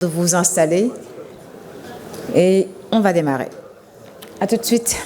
De vous installer et on va démarrer. À tout de suite.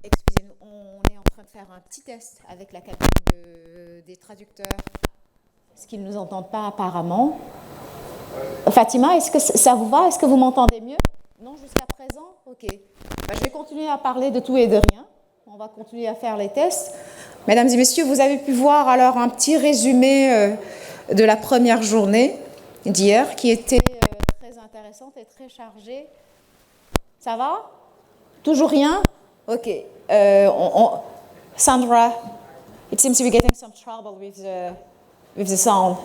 Excusez-nous, on est en train de faire un petit test avec la cabine des traducteurs, parce qu'ils ne nous entendent pas apparemment. Fatima, est-ce que ça vous va? Est-ce que vous m'entendez mieux? Non, jusqu'à présent? Ok. Je vais continuer à parler de tout et de rien. On va continuer à faire les tests. Mesdames et messieurs, vous avez pu voir alors un petit résumé de la première journée d'hier qui était très intéressante et très chargée. Ça va? Toujours rien? Ok. Sandra, it seems to be getting some trouble with the sound.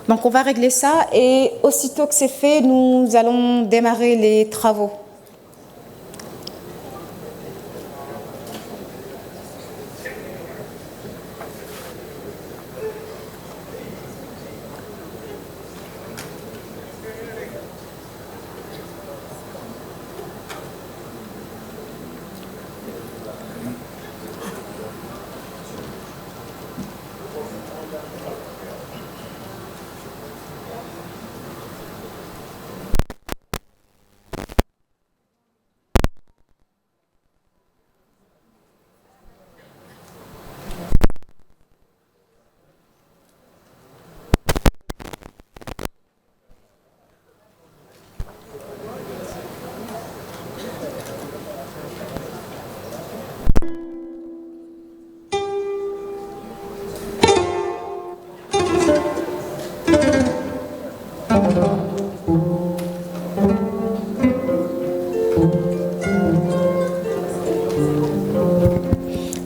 Donc on va régler ça et aussitôt que c'est fait, nous allons démarrer les travaux.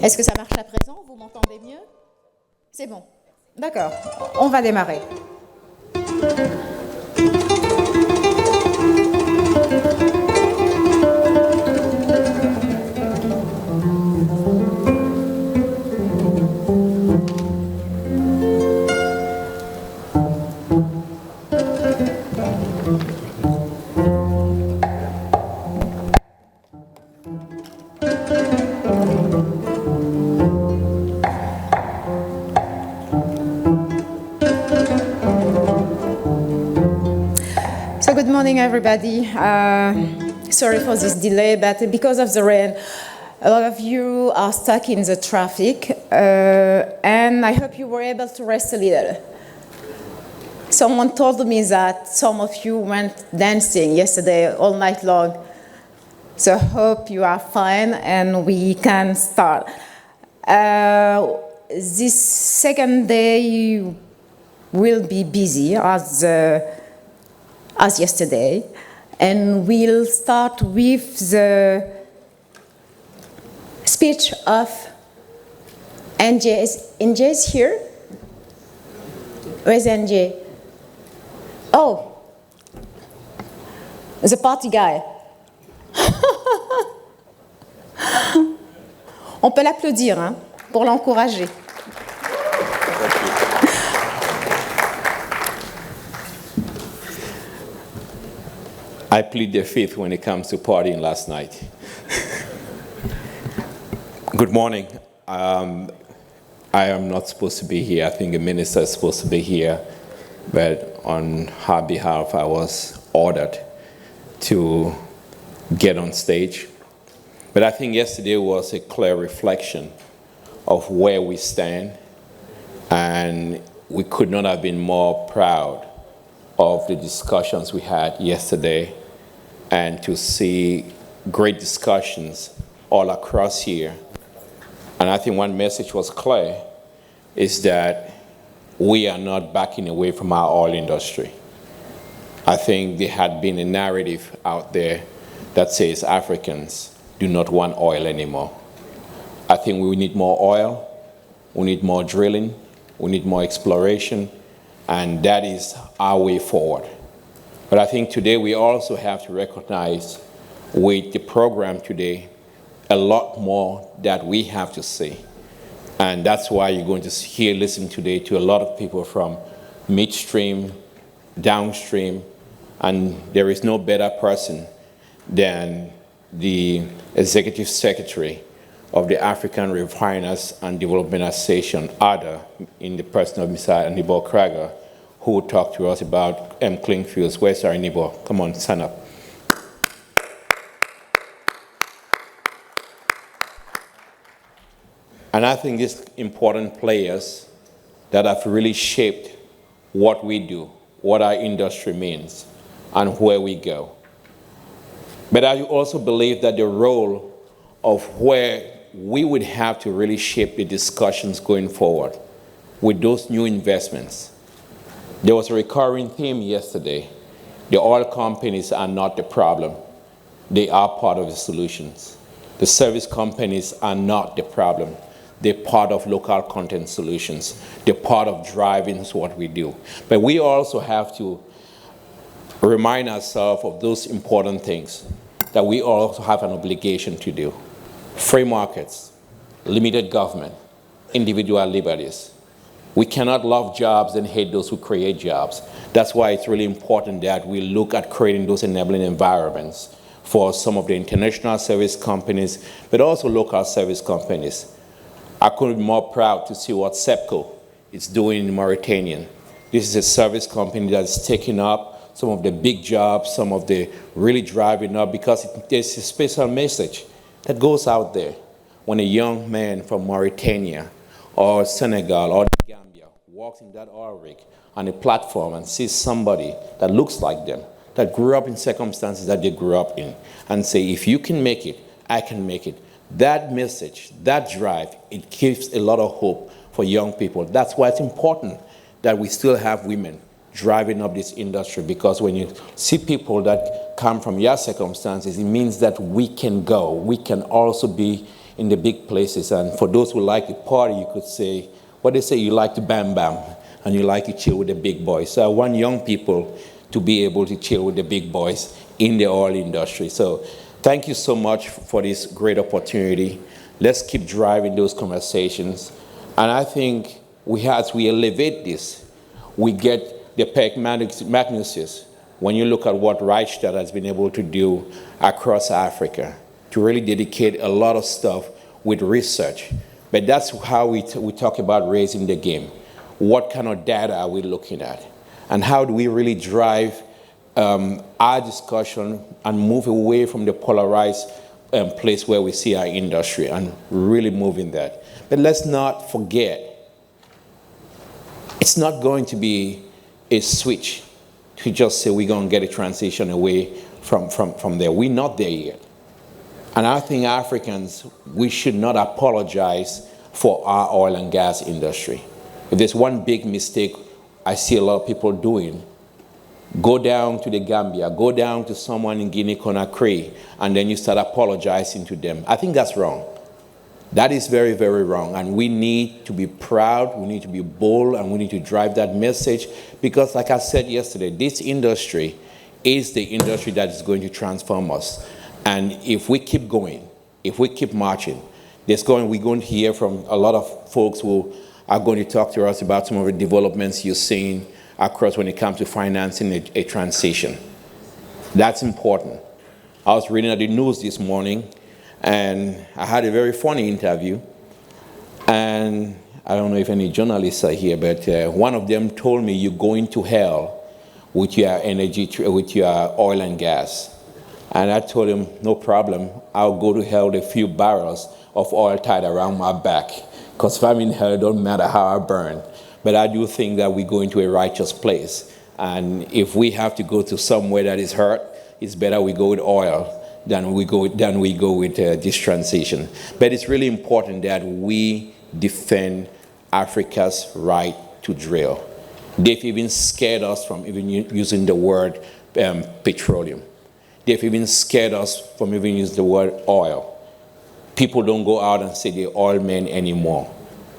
Est-ce que ça marche à présent? Vous m'entendez mieux? C'est bon. D'accord. On va démarrer. Good morning, everybody. Sorry for this delay, but because of the rain, a lot of you are stuck in the traffic, and I hope you were able to rest a little. Someone told me that some of you went dancing yesterday all night long, so I hope you are fine and we can start. This second day will be busy as yesterday, and we'll start with the speech of NJ. NJ is here? Where's NJ? Oh, the party guy. On peut l'applaudir hein, pour l'encourager. I plead the fifth when it comes to partying last night. Good morning. I am not supposed to be here. I think the minister is supposed to be here. But on her behalf, I was ordered to get on stage. But I think yesterday was a clear reflection of where we stand. And we could not have been more proud of the discussions we had yesterday, and to see great discussions all across here. And I think one message was clear, is that we are not backing away from our oil industry. I think there had been a narrative out there that says Africans do not want oil anymore. I think we need more oil, we need more drilling, we need more exploration, and that is our way forward. But I think today we also have to recognize with the program today a lot more that we have to say. And that's why you're going to listen today to a lot of people from midstream, downstream, and there is no better person than the Executive Secretary of the African Refiners and Development Association, ADA, in the person of Mr. Anibal Krager, who will talk to us about clean fuels. Where's our Anibal? Come on, stand up. And I think these important players that have really shaped what we do, what our industry means, and where we go. But I also believe that the role of where we would have to really shape the discussions going forward with those new investments. There was a recurring theme yesterday. The oil companies are not the problem. They are part of the solutions. The service companies are not the problem. They're part of local content solutions. They're part of driving what we do. But we also have to remind ourselves of those important things that we also have an obligation to do. Free markets, limited government, individual liberties. We cannot love jobs and hate those who create jobs. That's why it's really important that we look at creating those enabling environments for some of the international service companies, but also local service companies. I couldn't be more proud to see what SEPCO is doing in Mauritania. This is a service company that's taking up some of the big jobs, some of the really driving up, because there's a special message that goes out there when a young man from Mauritania or Senegal or Gambia walks in that oil rig on a platform and sees somebody that looks like them, that grew up in circumstances that they grew up in, and say, if you can make it, I can make it. That message, that drive, it gives a lot of hope for young people. That's why it's important that we still have women driving up this industry, because when you see people that come from your circumstances, it means that we can go. We can also be in the big places. And for those who like to party, you could say, what they say, you like to bam bam, and you like to chill with the big boys. So I want young people to be able to chill with the big boys in the oil industry. So thank you so much for this great opportunity. Let's keep driving those conversations. And I think as we elevate this, we get the magnuses. When you look at what Rystad has been able to do across Africa, to really dedicate a lot of stuff with research. But that's how we talk about raising the game. What kind of data are we looking at? And how do we really drive our discussion and move away from the polarized place where we see our industry and really moving that. But let's not forget, it's not going to be a switch to just say we're going to get a transition away from there. We're not there yet. And I think Africans, we should not apologize for our oil and gas industry. If there's one big mistake I see a lot of people doing, go down to the Gambia, go down to someone in Guinea-Conakry, and then you start apologizing to them. I think that's wrong. That is very, very wrong. And we need to be proud, we need to be bold, and we need to drive that message. Because like I said yesterday, this industry is the industry that is going to transform us. And if we keep going, if we keep marching, we're going to hear from a lot of folks who are going to talk to us about some of the developments you're seeing across when it comes to financing a transition. That's important. I was reading the news this morning, and I had a very funny interview. And I don't know if any journalists are here, but one of them told me, you're going to hell with your energy, with your oil and gas. And I told him, no problem. I'll go to hell with a few barrels of oil tied around my back. Because if I'm in hell, it don't matter how I burn. But I do think that we go into a righteous place. And if we have to go to somewhere that is hurt, it's better we go with oil than we go with this transition. But it's really important that we defend Africa's right to drill. They've even scared us from even using the word petroleum. They've even scared us from even using the word oil. People don't go out and say they're oil men anymore.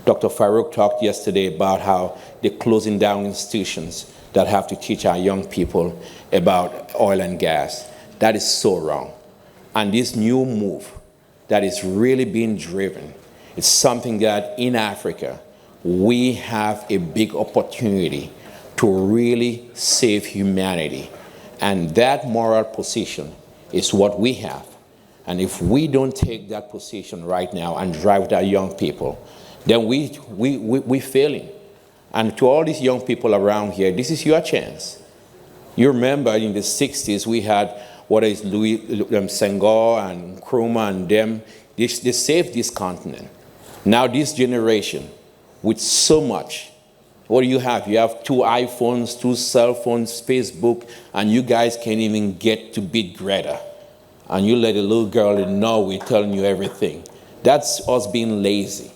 Dr. Farouk talked yesterday about how they're closing down institutions that have to teach our young people about oil and gas. That is so wrong. And this new move that is really being driven, it's something that in Africa, we have a big opportunity to really save humanity. And that moral position is what we have. And if we don't take that position right now and drive our young people, then we're failing. And to all these young people around here, this is your chance. You remember in the 60s, we had, what is Louis Senghor and Nkrumah and them, they saved this continent. Now this generation, with so much, what do you have? You have 2 iPhones, 2 cell phones, Facebook, and you guys can't even get to beat Greta. And you let a little girl in Norway telling you everything. That's us being lazy.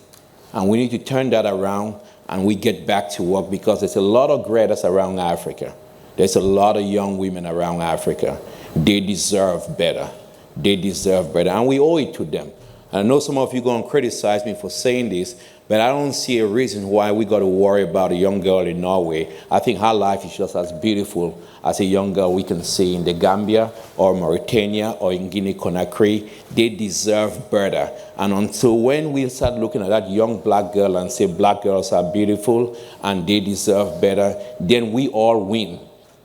And we need to turn that around and we get back to work, because there's a lot of Gretas around Africa. There's a lot of young women around Africa. They deserve better. They deserve better. And we owe it to them. I know some of you are going to criticize me for saying this, but I don't see a reason why we got to worry about a young girl in Norway. I think her life is just as beautiful as a young girl we can see in the Gambia or Mauritania or in Guinea-Conakry. They deserve better. And until when we start looking at that young black girl and say black girls are beautiful and they deserve better, then we all win.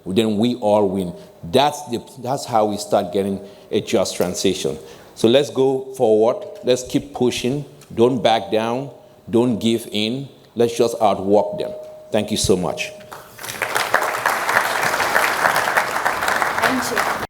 Then we all win. That's how we start getting a just transition. So let's go forward. Let's keep pushing. Don't back down. Don't give in. Let's just outwork them. Thank you so much. Thank you.